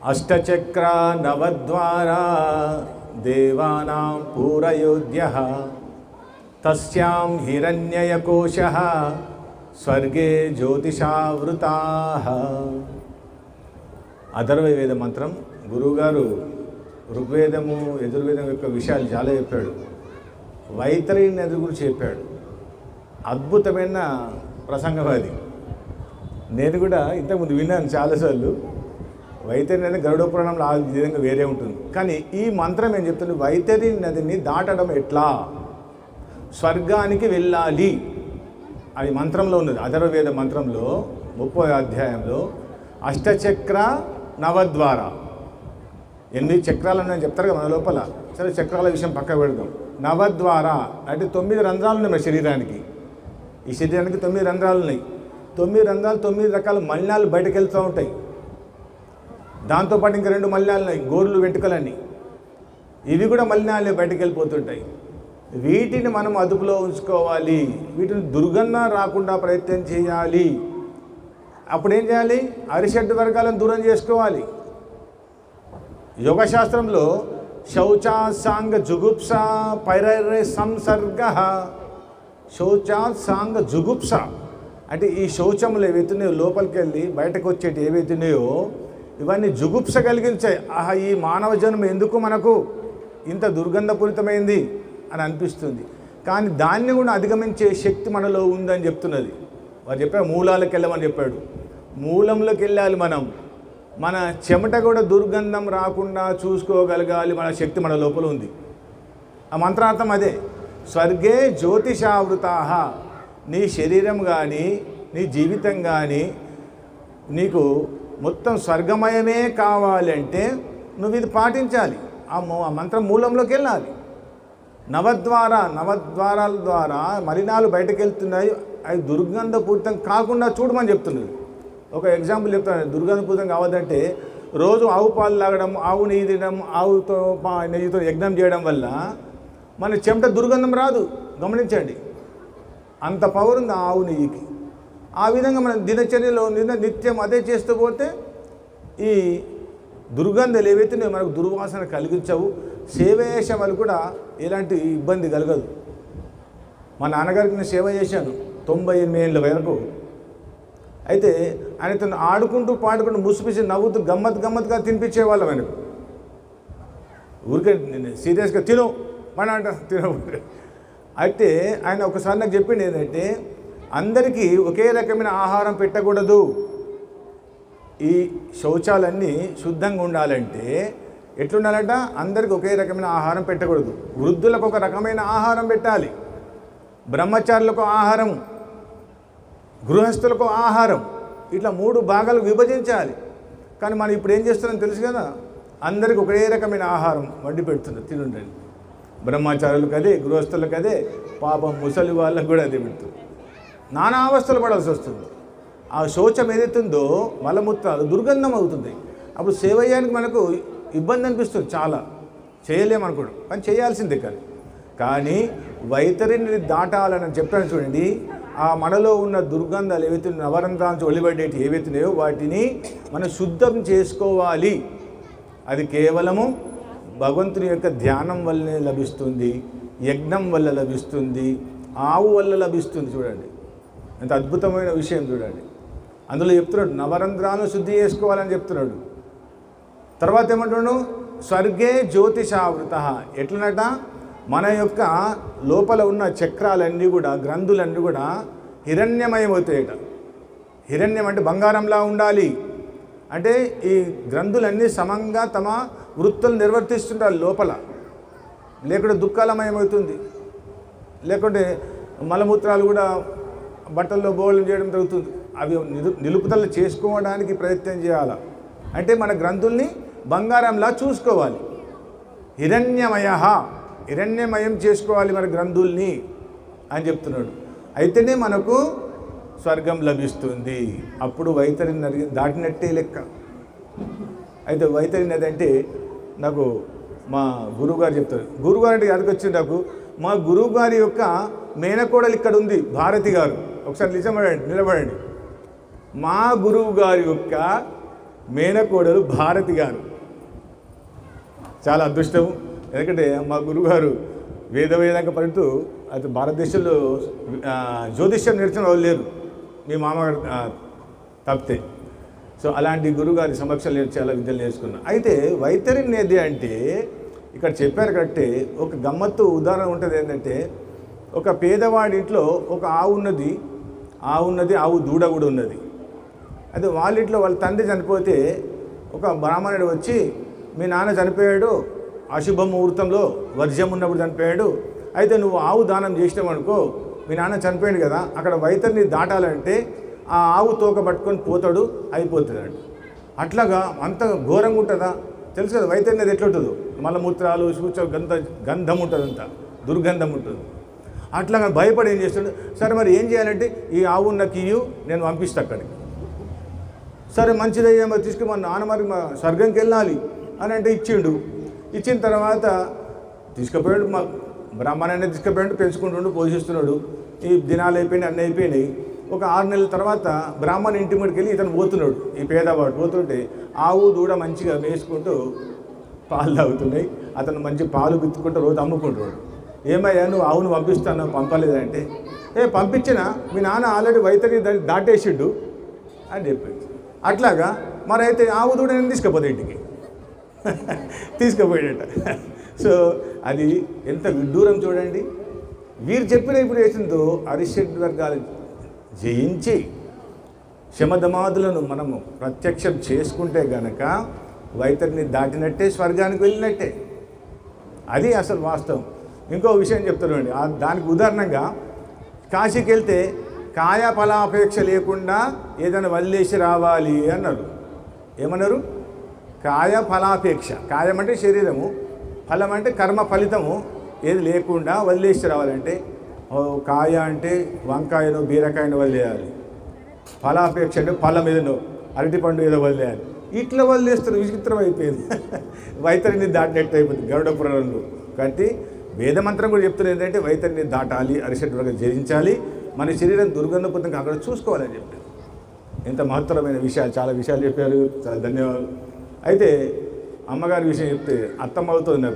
అష్టచక్ర నవద్వారా దేవానాం పూరయోధ్యః తస్యాం హిరణ్యయకోశః స్వర్గే జ్యోతిషావృతాః. అథర్వవేద మంత్రం. గురువుగారు ఋగ్వేదము యజుర్వేదం యొక్క విషయాలు చాలా చెప్పాడు. వైతరిణి నది గురించి చెప్పాడు. అద్భుతమైన ప్రసంగం అది. నేను కూడా ఇంతకుముందు విన్నాను చాలాసార్లు. వైతరిణి నది గరుడ పురాణంలో ఆ విధంగా వేరే ఉంటుంది. కానీ ఈ మంత్రం ఏం చెప్తుంది, వైతరిణి నదిని దాటడం ఎట్లా, స్వర్గానికి వెళ్ళాలి అది మంత్రంలో ఉన్నది. అథర్వవేద మంత్రంలో 30వ అధ్యాయంలో అష్టచక్ర నవద్వార 8 చక్రాలు అని చెప్తారు కదా మన లోపల. సరే, చక్రాల విషయం పక్క పెడదాం. నవద్వార అంటే 9 రంధ్రాలు ఉన్నాయి మన శరీరానికి. ఈ శరీరానికి 9 రంధ్రాలు ఉన్నాయి. 9 రంధ్రాలు 9 రకాల మలినాలు బయటకు వెళ్తూ ఉంటాయి. దాంతోపాటు ఇంకా 2 మలినాలు ఉన్నాయి, గోర్లు వెంట్రుకలన్నీ. ఇవి కూడా మలినాలే బయటకు వెళ్ళిపోతుంటాయి. వీటిని మనం అదుపులో ఉంచుకోవాలి. వీటిని దుర్గంధం రాకుండా ప్రయత్నం చేయాలి. అప్పుడేం చేయాలి, అరిషడ్ వర్గాలను దూరం చేసుకోవాలి. యోగశాస్త్రంలో శౌచాసాంగ జుగుప్స పైరరే సంసర్గ. శౌచాసాంగ జుగుప్స అంటే ఈ శౌచములు ఏవైతున్నాయో లోపలికి వెళ్ళి బయటకు వచ్చేటి ఏవైతున్నాయో ఇవన్నీ జుగుప్స కలిగించాయి. ఆహా, ఈ మానవ జన్మ ఎందుకు మనకు ఇంత దుర్గంధపూరితమైంది అని అనిపిస్తుంది. కానీ దాన్ని కూడా అధిగమించే శక్తి మనలో ఉందని చెప్తున్నది. వారు చెప్పారు మూలాలకు వెళ్ళమని చెప్పాడు. మూలంలోకి వెళ్ళాలి మనం. మన చెమట కూడా దుర్గంధం రాకుండా చూసుకోగలగాలి. మన శక్తి మన లోపల ఉంది. ఆ మంత్రార్థం అదే. స్వర్గే జ్యోతిషావృతాః. నీ శరీరం కానీ నీ జీవితం కానీ నీకు మొత్తం స్వర్గమయమే కావాలంటే నువ్వు ఇది పాటించాలి. ఆ మంత్రం మూలంలోకి వెళ్ళాలి. నవద్వారాల ద్వారా మలినాలు బయటకు వెళ్తున్నాయి. అవి దుర్గంధపూరితం కాకుండా చూడమని చెప్తున్నది. ఒక ఎగ్జాంపుల్ చెప్తాను. దుర్గంధపూరితం కావద్దంటే రోజు ఆవు పాలు తాగడం, ఆవు నెయ్యి తినడం, ఆవుతో నెయ్యితో యజ్ఞం చేయడం వల్ల మన చెమట దుర్గంధం రాదు. గమనించండి, అంత పవర్ ఉంది ఆవు నెయ్యికి. ఆ విధంగా మనం దినచర్యలో నిత్యం అదే చేస్తూ పోతే ఈ దుర్గంధాలు ఏవైతే మనకు దుర్వాసన కలిగించవు. సేవ చేసే వాళ్ళు కూడా ఎలాంటి ఇబ్బంది కలగదు. మా నాన్నగారికి నేను సేవ చేశాను 98 ఏళ్ళ వరకు. అయితే ఆయనతో ఆడుకుంటూ పాడుకుంటూ ముసిపిసి నవ్వుతూ గమ్మత్తుగా తినిపించేవాళ్ళం ఆయనకు. ఊరికే సీరియస్గా తిను మన అంట తిన. అయితే ఆయన ఒకసారి నాకు చెప్పింది ఏంటంటే, అందరికీ ఒకే రకమైన ఆహారం పెట్టకూడదు. ఈ శౌచాలన్నీ శుద్ధంగా ఉండాలంటే ఎట్లుండాలంట, అందరికీ ఒకే రకమైన ఆహారం పెట్టకూడదు. వృద్ధులకు ఒక రకమైన ఆహారం పెట్టాలి, బ్రహ్మచారులకు ఆహారం, గృహస్థులకు ఆహారం, ఇట్లా 3 భాగాలు విభజించాలి. కానీ మనం ఇప్పుడు ఏం చేస్తున్నాం తెలుసు కదా, అందరికీ ఒకే రకమైన ఆహారం వండి పెడుతుంది, తినుండండి. బ్రహ్మచారులకు అదే, గృహస్థులకు అదే, పాపం ముసలి వాళ్ళకు కూడా అదే పెడుతుంది. నానా అవస్థలు పడాల్సి వస్తుంది. ఆ శౌచం ఏదైతుందో మలమూత్రాలు దుర్గంధం అవుతుంది. అప్పుడు సేవ చేయడానికి మనకు ఇబ్బంది అనిపిస్తుంది, చాలా చేయలేమనుకోడు, కానీ చేయాల్సిందే. కానీ వైతరిని దాటాలని చెప్పాను చూడండి. ఆ మనలో ఉన్న దుర్గంధాలు ఏవైతే నవరంధ్రాల నుంచి ఒలిబడేటి ఏవైతున్నాయో వాటిని మనం శుద్ధం చేసుకోవాలి. అది కేవలము భగవంతుని యొక్క ధ్యానం వల్లనే లభిస్తుంది, యజ్ఞం వల్ల లభిస్తుంది, ఆవు వల్ల లభిస్తుంది. చూడండి ఎంత అద్భుతమైన విషయం చూడండి. అందులో చెప్తున్నాడు నవరంధ్రాలను శుద్ధి చేసుకోవాలని చెప్తున్నాడు. తర్వాత ఏమంటున్నాడు, స్వర్గే జ్యోతిషావృతః. ఎట్లనట, మన యొక్క లోపల ఉన్న చక్రాలన్నీ కూడా, గ్రంథులన్నీ కూడా హిరణ్యమయం అవుతాయట. హిరణ్యం అంటే బంగారంలా ఉండాలి. అంటే ఈ గ్రంథులన్నీ సమంగా తమ వృత్తులు నిర్వర్తిస్తుంటారు లోపల. లేకుంటే దుఃఖాలమయమవుతుంది. లేకుంటే మలమూత్రాలు కూడా బట్టల్లో బోళం చేయడం జరుగుతుంది. అవి నిలుపుదల చేసుకోవడానికి ప్రయత్నం చేయాలి. అంటే మన గ్రంథుల్ని బంగారంలా చూసుకోవాలి. హిరణ్యమయం చేసుకోవాలి మన గ్రంథుల్ని అని చెప్తున్నాడు. అయితేనే మనకు స్వర్గం లభిస్తుంది. అప్పుడు వైతరిని నది దాటినట్టే లెక్క. అయితే వైతరిని నది అంటే నాకు మా గురువుగారు చెప్తారు. గురువుగారు అంటే ఎక్కడికి వచ్చింది నాకు, మా గురువుగారి యొక్క మేనకోడలు ఇక్కడ ఉంది, భారతి గారు. ఒకసారి నిలబడండి. మా గురువు గారి యొక్క మేనకోడలు భారతి గారు. చాలా అదృష్టం. ఎందుకంటే మా గురువుగారు వేదంగా పడుతూ అది భారతదేశంలో జ్యోతిష్యం నేర్చిన వాళ్ళు లేరు, మీ మామగారు తప్పితే. సో అలాంటి గురువుగారి సమక్షంలో చాలా విద్యలు నేర్చుకున్నాను. అయితే వైతరిణ్యది అంటే ఇక్కడ చెప్పారు కరెక్టే. ఒక గమ్మత్తు ఉదాహరణ ఉంటుంది ఏంటంటే, ఒక పేదవాడి ఇంట్లో ఒక ఆవు ఉన్నది, ఆవు దూడ కూడా ఉన్నది. అయితే వాళ్ళ ఇంట్లో వాళ్ళ తండ్రి చనిపోతే ఒక బ్రాహ్మణుడు వచ్చి, మీ నాన్న చనిపోయాడు అశుభ ముహూర్తంలో, వర్జ్యం ఉన్నప్పుడు చనిపోయాడు, అయితే నువ్వు ఆవు దానం చేసినావు అనుకో, మీ నాన్న చనిపోయాడు కదా, అక్కడ వైతరిని దాటాలంటే ఆ ఆవు తోక పట్టుకొని పోతాడు, అయిపోతుంది అండి. అట్లాగా అంత ఘోరంగా ఉంటుందా? తెలుసు కదా వైతరిని అది ఎట్లుంటుందో, మలమూత్రాలు సూచ గంధం ఉంటుంది, అంత దుర్గంధం ఉంటుంది. అట్లాగా భయపడి ఏం చేస్తాడు, సరే మరి ఏం చేయాలంటే ఈ ఆవు నాకు ఇయ్యు, నేను పంపిస్తా అక్కడికి. సరే మంచిదయ్యా, మరి తీసుకుని మా నాన్న మరి మా స్వర్గంకి వెళ్ళాలి అని అంటే ఇచ్చిండు. ఇచ్చిన తర్వాత తీసుకుపోయాడు, మా బ్రాహ్మణాన్ని తీసుకుపోయాడు, పెంచుకుంటుండు, పోషిస్తున్నాడు. ఈ దినాలు అయిపోయినాయి, అన్నీ అయిపోయినాయి. ఒక 6 నెలల తర్వాత బ్రాహ్మణ ఇంటి మీదకి వెళ్ళి ఇతను పోతున్నాడు, ఈ పేదవాడు పోతుంటే ఆవు దూడ మంచిగా వేసుకుంటూ పాలు తాగుతున్నాయి. అతను మంచి పాలు బిత్తుకుంటూ రోజు అమ్ముకుంటున్నాడు. ఏమయ్యా నువ్వు ఆవును పంపిస్తాను, పంపలేదంటే, పంపించినా మీ నాన్న ఆల్రెడీ వైతరి దాటేసిండు అని చెప్పి. అట్లాగా మరి అయితే ఆవు దూడ నేను తీసుకుపోతే ఇంటికి తీసుకుపోయాడట. సో అది ఎంత విడ్డూరం చూడండి. వీరు చెప్పిన ఇప్పుడు వేసిందో అరిషడ్ వర్గాలు జయించి శమధమాదులను మనము ప్రత్యక్షం చేసుకుంటే గనక వైతరిని దాటినట్టే, స్వర్గానికి వెళ్ళినట్టే. అది అసలు వాస్తవం. ఇంకో విషయం చెప్తానండి, దానికి ఉదాహరణగా కాశీకి వెళ్తే కాయ ఫలాపేక్ష లేకుండా ఏదైనా వల్లేసి రావాలి అన్నారు. ఏమన్నారు? కాయ ఫలాపేక్ష. కాయం అంటే శరీరము, ఫలం అంటే కర్మ ఫలితము, ఏది లేకుండా వల్లేసి రావాలంటే కాయ అంటే వంకాయను బీరకాయను వదిలేయాలి, ఫలాపేక్ష అంటే ఫలం ఏదనో అరటిపండు ఏదో వదిలేయాలి. ఇట్లా వదిలేస్తారు. విచిత్రం అయిపోయింది. వైతరిని దాటినట్టు అయిపోయింది గరుడ పురాణంలో. కాబట్టి వేదమంత్రం కూడా చెప్తున్నది ఏంటంటే వైతరిని దాటాలి, అరిషడ్ వర్గం జయించాలి, మన శరీరం దుర్గంధపోతుంది అక్కడ చూసుకోవాలని చెప్పారు. ఇంత మహత్తరమైన విషయాలు, చాలా విషయాలు చెప్పారు. చాలా ధన్యవాదాలు. అయితే అమ్మగారి విషయం చెప్తే అత్తమ్మ అవుతుంది.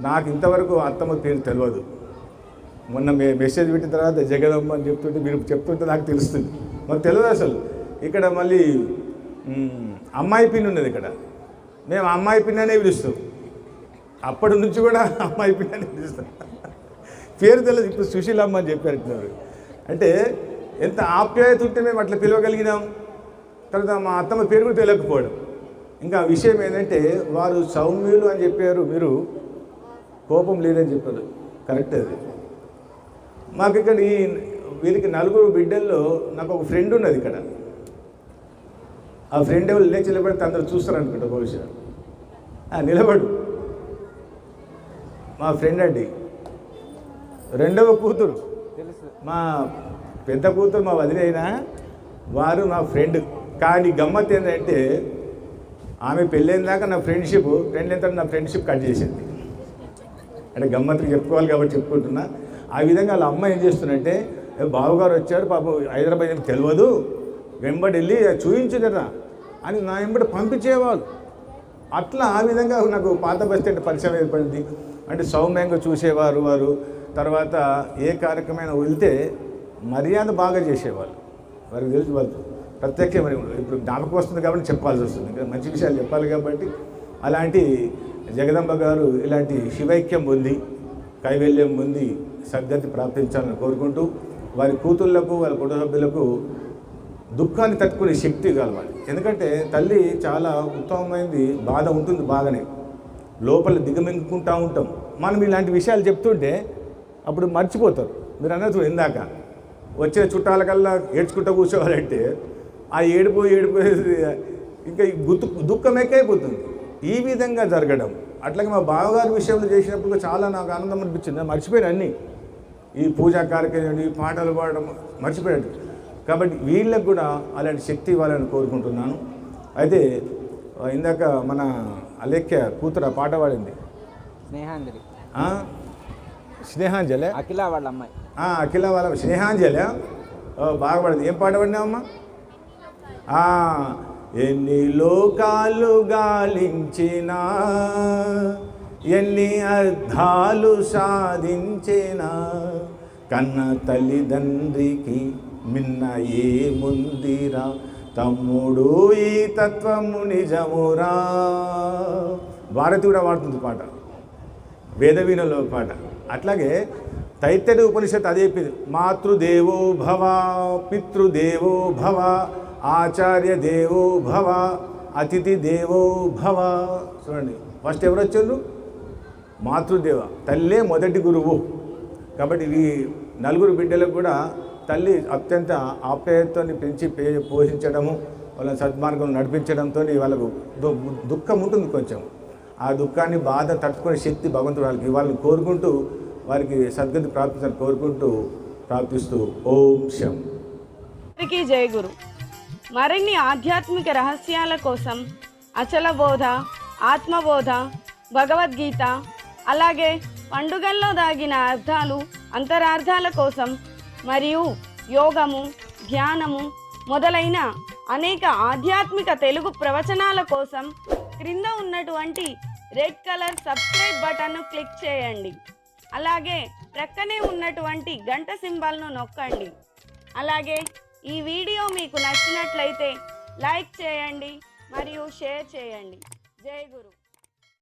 నాకు ఇంతవరకు అత్తమ్మ పేరు తెలియదు. మొన్న మెసేజ్ పెట్టిన తర్వాత జగదమ్మ అని చెప్తుంటే, మీరు చెప్తుంటే నాకు తెలుస్తుంది. మాకు తెలియదు అసలు. ఇక్కడ మళ్ళీ అమ్మాయి పిన్ ఉన్నది. ఇక్కడ మేము అమ్మాయి పిన్ అనే పిలుస్తాం. అప్పటి నుంచి కూడా అమ్మాయి పిన్ అనే పిలుస్తాం. పేరు తెలియదు. ఇప్పుడు సుశీలమ్మ అని చెప్పారు. అంటే ఎంత ఆప్యాయత ఉంటే మేము అట్లా పిలవగలిగినాం. తర్వాత మా అత్తమ్మ పేరు కూడా తెలియకపోవడం. ఇంకా విషయం ఏంటంటే, వారు సౌమ్యులు అని చెప్పారు, మీరు కోపం లేదని చెప్పారు. కరెక్ట్. అది మాకు ఇక్కడ వీరికి 4 బిడ్డల్లో నాకు ఒక ఫ్రెండ్ ఉన్నది ఇక్కడ. ఆ ఫ్రెండ్ ఎవరు లేచి నిలబడితే అందరూ చూస్తారు అనుకుంటా బహుశా. నిలబడు. మా ఫ్రెండ్ అండి, 2వ కూతురు, మా పెద్ద కూతురు మా వదిన అయినా వారు మా ఫ్రెండ్. కానీ గమ్మత్ ఏంటంటే, ఆమె పెళ్ళైన దాకా నా ఫ్రెండ్షిప్, ఫ్రెండ్ అయిన తర్వాత నా ఫ్రెండ్షిప్ కట్ చేసింది. అంటే గమ్మత్తుకి చెప్పుకోవాలి కాబట్టి చెప్పుకుంటున్నా. ఆ విధంగా వాళ్ళ అమ్మ ఏం చేస్తుందంటే, బావగారు వచ్చారు పాపం హైదరాబాద్ ఏం తెలియదు, వెంబడి వెళ్ళి చూయించు కదా అని నా వెంబడి పంపించేవాళ్ళు. అట్లా ఆ విధంగా నాకు పాత బస్తీ అంటే పరిచయం ఏర్పడింది. అంటే సౌమ్యంగా చూసేవారు వారు. తర్వాత ఏ కార్యక్రమం వెళ్తే మర్యాద బాగా చేసేవాళ్ళు. వారికి తెలిసి వాళ్ళు ప్రత్యక్ష మరి ఇప్పుడు జ్ఞాపకం వస్తుంది కాబట్టి చెప్పాల్సి వస్తుంది, ఇంకా మంచి విషయాలు చెప్పాలి కాబట్టి. అలాంటి జగదంబ గారు ఇలాంటి శివైక్యం పొంది, కైవల్యం పొంది సద్గతి ప్రాప్తించాలని కోరుకుంటూ, వారి కూతుళ్లకు వాళ్ళ కుటుంబ సభ్యులకు దుఃఖాన్ని తట్టుకునే శక్తి కలవాలి. ఎందుకంటే తల్లి చాలా ఉత్తమమైనది, బాధ ఉంటుంది బాగానే, లోపల దిగమింగుకుంటూ ఉంటాం. మనం ఇలాంటి విషయాలు చెప్తుంటే అప్పుడు మర్చిపోతారు. మీరు అన్నట్టు ఇందాక వచ్చే చుట్టాలకల్లా ఏడ్చుకుంటూ కూర్చోవాలంటే ఆ ఏడుపు ఇంకా దుఃఖం ఎక్కువైపోతుంది. ఈ విధంగా జరగడం. అట్లాగే మా బావగారి విషయంలో చేసినప్పుడు చాలా నాకు ఆనందం అనిపించింది. మర్చిపోయాను అన్నీ, ఈ పూజా కార్యక్రమం, ఈ పాటలు పాడడం మర్చిపోయాడు. కాబట్టి వీళ్ళకు కూడా అలాంటి శక్తి ఇవ్వాలని కోరుకుంటున్నాను. అయితే ఇందాక మన అలేఖ్య కూతురు పాట పాడింది, స్నేహాంజలి. స్నేహాంజలి, అఖిల వాళ్ళ అమ్మాయి. అఖిల వాళ్ళ స్నేహాంజలి బాగా పాడింది. ఏం పాట పాడినావమ్మా? ఎన్ని లోకాలు గాలించినా, ఎన్ని అర్థాలు సాధించినా, కన్న తల్లిదండ్రికి మిన్న ఏముందిరా తమ్ముడు, ఈ తత్వము నిజమురా. భారతి కూడా వాడుతుంది పాట, వేదవీణలో పాట. అట్లాగే తైత్తరీయ ఉపనిషత్తు అదే చెప్పింది, మాతృదేవో భవ, పితృదేవో భవ, ఆచార్య దేవో భవ, అతిథి దేవో భవ. చూడండి, ఫస్ట్ ఎవరు వచ్చారు? మాతృదేవ, తల్లే మొదటి గురువు. కాబట్టి ఈ నలుగురు బిడ్డలకు కూడా తల్లి అత్యంత ఆప్యాయతతో పెంచి పోషించడము, వాళ్ళ సద్మార్గం నడిపించడంతో వాళ్ళకు దుఃఖం ఉంటుంది కొంచెం. ఆ దుఃఖాన్ని బాధ తట్టుకునే శక్తి భగవంతుడు వాళ్ళకి వాళ్ళని కోరుకుంటూ, వారికి సద్గతి ప్రాప్తించాలని కోరుకుంటూ ప్రార్థిస్తూ ఓం శం. అందరికీ జయ గురు. మరిన్ని ఆధ్యాత్మిక రహస్యాల కోసం అచల బోధ, ఆత్మబోధ, భగవద్గీత, అలాగే పండుగల్లో దాగిన అర్థాలు, అంతరార్థాల కోసం మరియు యోగము, ధ్యానము మొదలైన అనేక ఆధ్యాత్మిక తెలుగు ప్రవచనాల కోసం క్రింద ఉన్నటువంటి రెడ్ కలర్ సబ్స్క్రైబ్ బటన్ను క్లిక్ చేయండి. అలాగే ప్రక్కనే ఉన్నటువంటి గంట సింబల్ను నొక్కండి. అలాగే ఈ వీడియో మీకు నచ్చినట్లయితే లైక్ చేయండి మరియు షేర్ చేయండి. జై గురు.